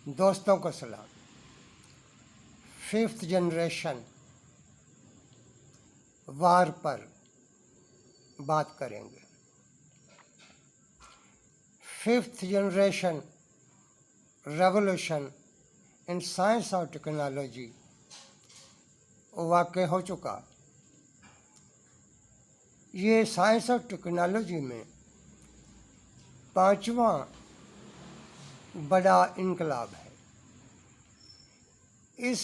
दोस्तों को सलाम। 5th जनरेशन वार पर बात करेंगे। 5th generation revolution in science और टेक्नोलॉजी वाक़ हो चुका। ये साइंस और टेक्नोलॉजी में 5वां बड़ा इनकलाब है। इस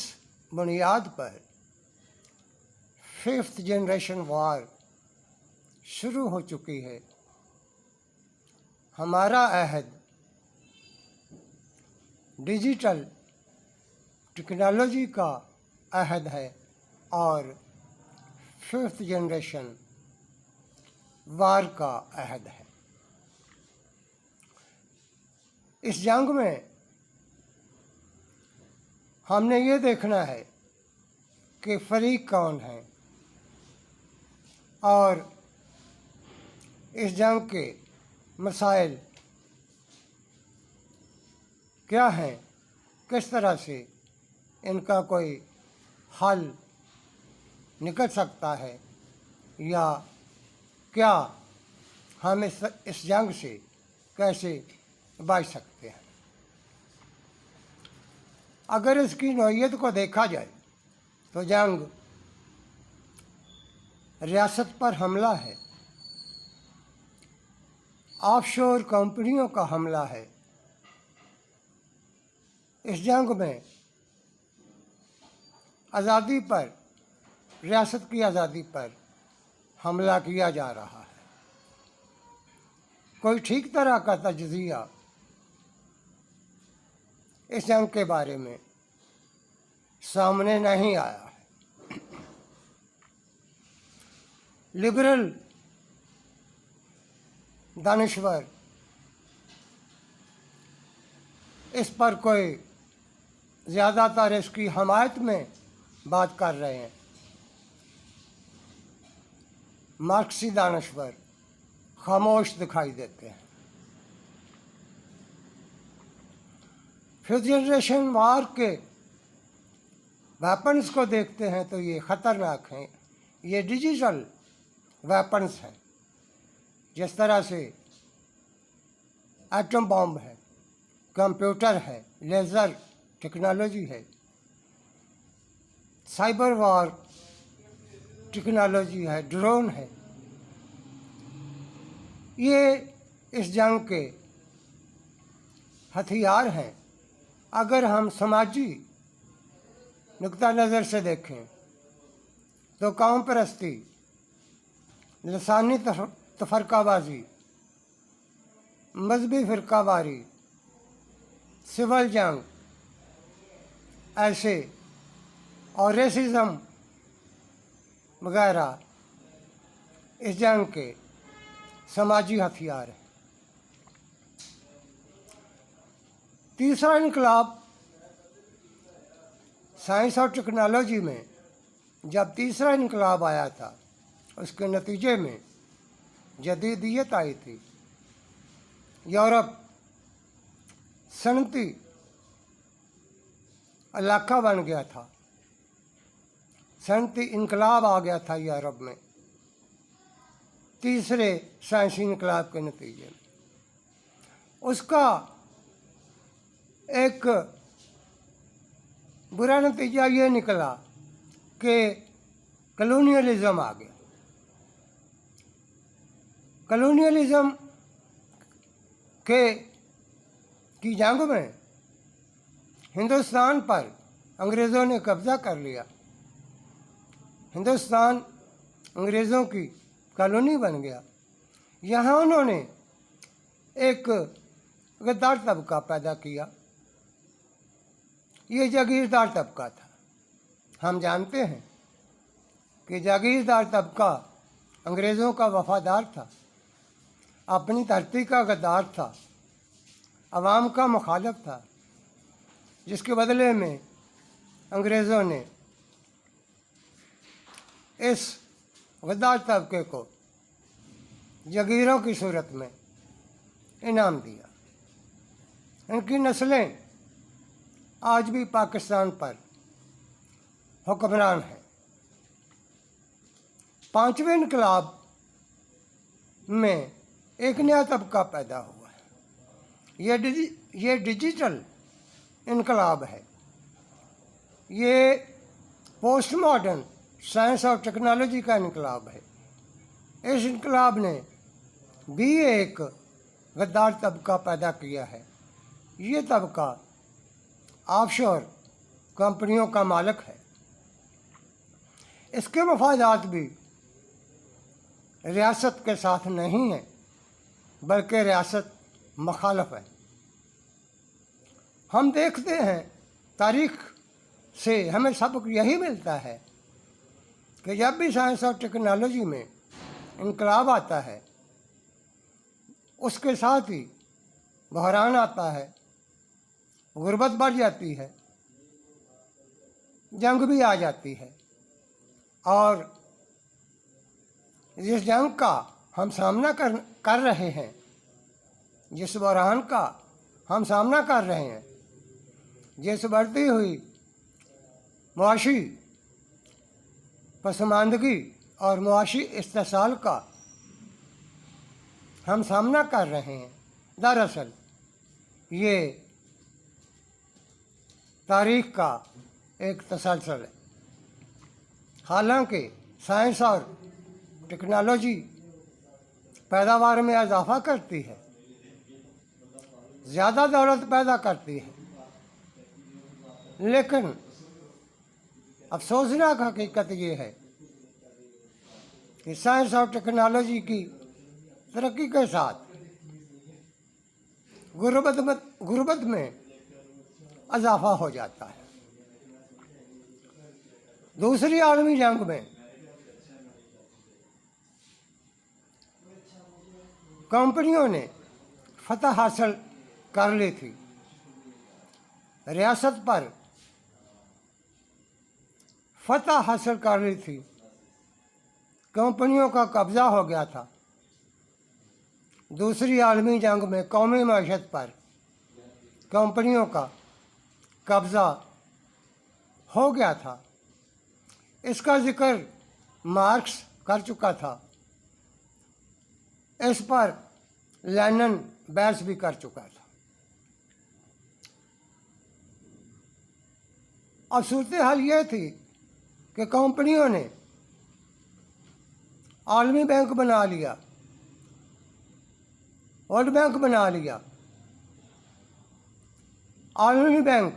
बुनियाद पर 5th जनरेशन वार शुरू हो चुकी है। हमारा अहद डिजिटल टेक्नोलॉजी का अहद है और 5th जनरेशन वार का अहद है। इस जंग में हमने ये देखना है कि फरीक कौन है और इस जंग के मसाइल क्या हैं, किस तरह से इनका कोई हल निकल सकता है या क्या हम इस जंग से कैसे बच सकते हैं। अगर इसकी नौइयत को देखा जाए तो जंग रियासत पर हमला है, ऑफशोर कंपनियों का हमला है। इस जंग में आज़ादी पर, रियासत की आज़ादी पर हमला किया जा रहा है। कोई ठीक तरह का तजज़िया इस जंग के बारे में सामने नहीं आया है। लिबरल दानिश्वर इस पर कोई ज़्यादातर इसकी हमायत में बात कर रहे हैं। मार्क्सी दानिश्वर खामोश दिखाई देते हैं। 5th जनरेशन वार के वेपन्स को देखते हैं तो ये ख़तरनाक हैं। ये डिजिटल वेपन्स हैं। जिस तरह से एटम बॉम्ब है, कंप्यूटर है, लेज़र टेक्नोलॉजी है, साइबर वार टेक्नोलॉजी है, ड्रोन है। ये इस जंग के हथियार हैं। अगर हम समाजी नुक्ता नज़र से देखें तो कौम परस्ती, लसानी तफरकाबाजी, मजहबी फ़िरकावारी, सिविल जंग ऐसे और रेसिज्म वगैरह इस जंग के समाजी हथियार हैं। तीसरा इनकलाब साइंस और टेक्नोलॉजी में जब तीसरा इनकलाब आया था, उसके नतीजे में जदीदियत आई थी। यूरोप सनती इलाका बन गया था, सनती इनकलाब आ गया था यूरोप में तीसरे साइंसी इनकलाब के नतीजे में। उसका एक बुरा नतीजा ये निकला कि कॉलोनियलिज़म आ गया। कॉलोनियलिज़म की जंग में हिंदुस्तान पर अंग्रेज़ों ने कब्ज़ा कर लिया। हिंदुस्तान अंग्रेज़ों की कॉलोनी बन गया। यहाँ उन्होंने एक गद्दार तबका पैदा किया। ये जागीरदार तबका था। हम जानते हैं कि जागीरदार तबका अंग्रेज़ों का वफ़ादार था, अपनी धरती का गद्दार था, अवाम का मुखालिफ था, जिसके बदले में अंग्रेज़ों ने इस गद्दार तबके को जागीरों की सूरत में इनाम दिया। इनकी नस्लें आज भी पाकिस्तान पर हुक्मरान है। पांचवें इनकलाब में एक नया तबका पैदा हुआ है। ये डिजिटल इनकलाब है। ये पोस्ट मॉडर्न साइंस और टेक्नोलॉजी का इनकलाब है। इस इनकलाब ने भी एक गद्दार तबका पैदा किया है। ये तबका ऑफशोर कंपनियों का मालिक है। इसके मफादात भी रियासत के साथ नहीं है, बल्कि रियासत मुखालफ है। हम देखते हैं, तारीख से हमें सबक यही मिलता है कि जब भी साइंस और टेक्नोलॉजी में इनकलाब आता है, उसके साथ ही बहरान आता है, गुर्बत बढ़ जाती है, जंग भी आ जाती है। और जिस जंग का हम सामना कर रहे हैं, जिस बहरान का हम सामना कर रहे हैं, जिस बढ़ती हुई मुआशी पसमानदगी और मुआशी इस्तेसाल का हम सामना कर रहे हैं, दरअसल ये तारीख का एक तसलसल है। हालांकि साइंस और टेक्नोलॉजी पैदावार में इजाफा करती है, ज़्यादा दौलत पैदा करती है, लेकिन अफसोसनाक हकीकत ये है कि साइंस और टेक्नोलॉजी की तरक्की के साथ गुर्बत में इजाफा हो जाता है। दूसरी आलमी जंग में कंपनियों ने फतह हासिल कर ली थी। रियासत पर फतह हासिल कर ली थी। कंपनियों का कब्ज़ा हो गया था। दूसरी आलमी जंग में कौमी मईशत पर कंपनियों का कब्ज़ा हो गया था। इसका जिक्र मार्क्स कर चुका था। इस पर लेनिन बहस भी कर चुका था। अब सूरत हाल ये थी कि कंपनियों ने आलमी बैंक बना लिया, वर्ल्ड बैंक बना लिया। आलमी बैंक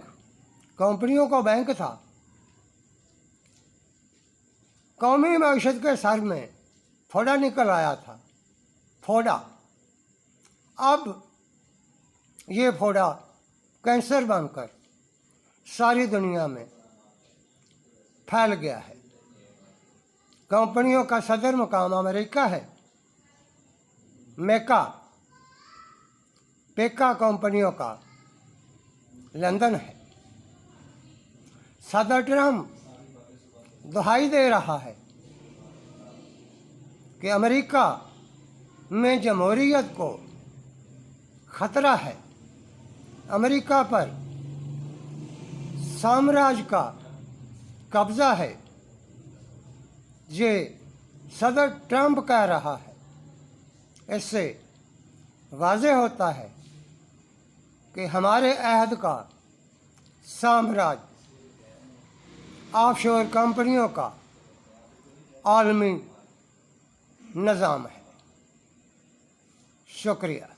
कंपनियों का बैंक था। कौमी मईशत के सर में फोड़ा निकल आया था, फोड़ा। अब ये फोड़ा कैंसर बनकर सारी दुनिया में फैल गया है। कंपनियों का सदर मुकाम अमेरिका है। पेका कंपनियों का लंदन है। सदर ट्रम्प दुहाई दे रहा है कि अमेरिका में जमहूरियत को खतरा है। अमेरिका पर साम्राज्य का कब्जा है। ये सदर ट्रम्प कह रहा है। इससे वाज़ेह होता है कि हमारे अहद का साम्राज्य ऑफशोर कंपनियों का आलमी निज़ाम है। शुक्रिया।